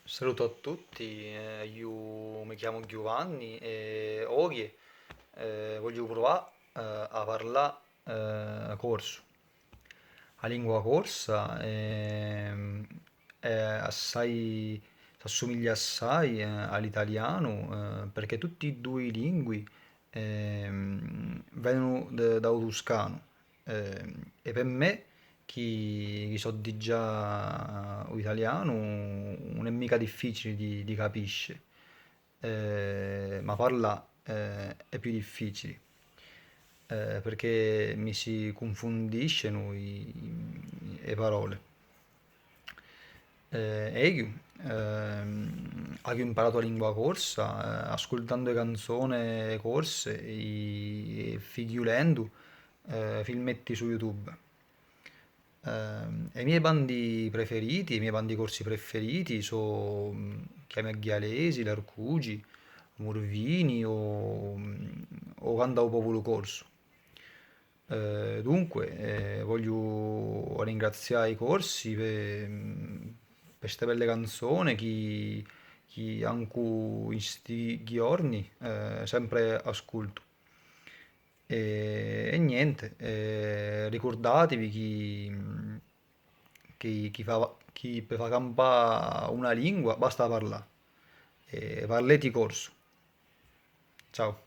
Saluto a tutti, io mi chiamo Giovanni e oggi voglio provare a parlare corso. La lingua corsa è assai, si assomiglia assai all'italiano perché tutti e due i lingue vengono da Toscano e per me chi so di già l'italiano non è mica difficile di capisce, ma parla è più difficile perché mi si confondiscono le parole. E io ho imparato la lingua corsa ascoltando canzoni corse e figliulendo filmetti su YouTube. I miei bandi preferiti, i miei bandi corsi preferiti sono Chiami Ghialesi, Larcugi, Morvini o Cantavo Popolo Corso. Dunque, voglio ringraziare i corsi per queste belle canzoni che anche in questi giorni sempre ascolto. E niente, ricordatevi chi per fa campare una lingua basta parlare. Parleti corso. Ciao.